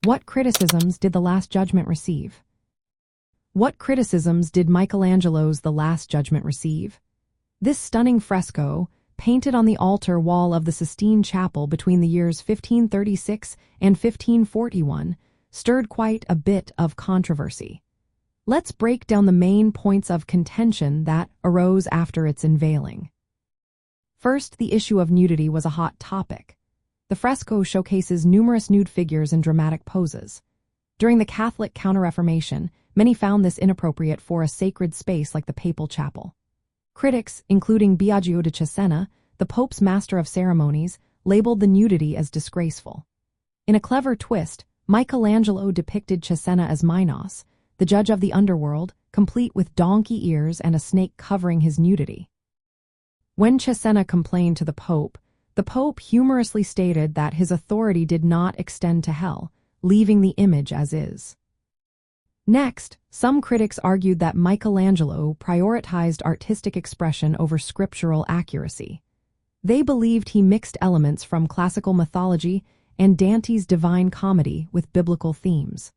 What criticisms did the Last Judgment receive? What criticisms did Michelangelo's The Last Judgment receive? This stunning fresco, painted on the altar wall of the Sistine Chapel between the years 1536 and 1541, stirred quite a bit of controversy. Let's break down the main points of contention that arose after its unveiling. First, the issue of nudity was a hot topic. The fresco showcases numerous nude figures in dramatic poses. During the Catholic Counter-Reformation, many found this inappropriate for a sacred space like the papal chapel. Critics, including Biagio de Cesena, the Pope's master of ceremonies, labeled the nudity as disgraceful. In a clever twist, Michelangelo depicted Cesena as Minos, the judge of the underworld, complete with donkey ears and a snake covering his nudity. When Cesena complained to the Pope humorously stated that his authority did not extend to hell, leaving the image as is. Next, some critics argued that Michelangelo prioritized artistic expression over scriptural accuracy. They believed he mixed elements from classical mythology and Dante's Divine Comedy with biblical themes.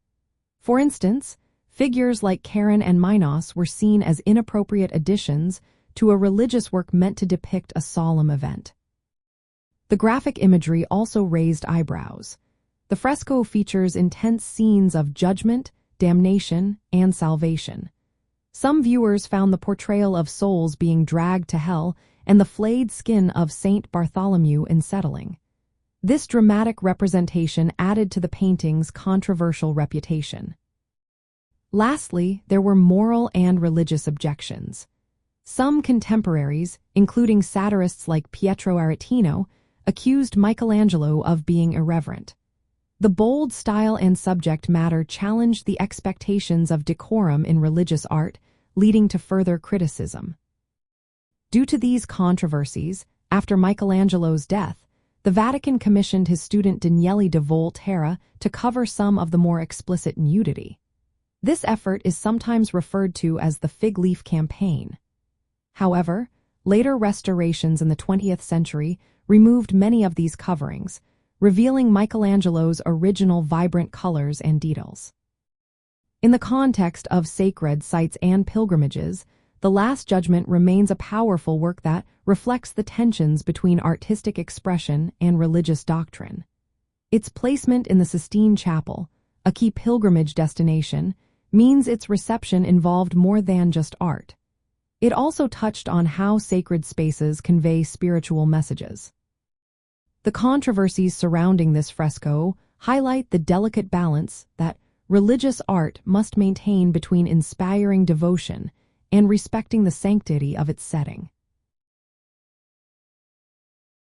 For instance, figures like Charon and Minos were seen as inappropriate additions to a religious work meant to depict a solemn event. The graphic imagery also raised eyebrows. The fresco features intense scenes of judgment, damnation, and salvation. Some viewers found the portrayal of souls being dragged to hell and the flayed skin of Saint Bartholomew unsettling. This dramatic representation added to the painting's controversial reputation. Lastly, there were moral and religious objections. Some contemporaries, including satirists like Pietro Aretino, accused Michelangelo of being irreverent. The bold style and subject matter challenged the expectations of decorum in religious art, leading to further criticism. Due to these controversies, after Michelangelo's death, the Vatican commissioned his student Daniele de Volterra to cover some of the more explicit nudity. This effort is sometimes referred to as the fig leaf campaign. However, later restorations in the 20th century removed many of these coverings, revealing Michelangelo's original vibrant colors and details. In the context of sacred sites and pilgrimages, The Last Judgment remains a powerful work that reflects the tensions between artistic expression and religious doctrine. Its placement in the Sistine Chapel, a key pilgrimage destination, means its reception involved more than just art. It also touched on how sacred spaces convey spiritual messages. The controversies surrounding this fresco highlight the delicate balance that religious art must maintain between inspiring devotion and respecting the sanctity of its setting.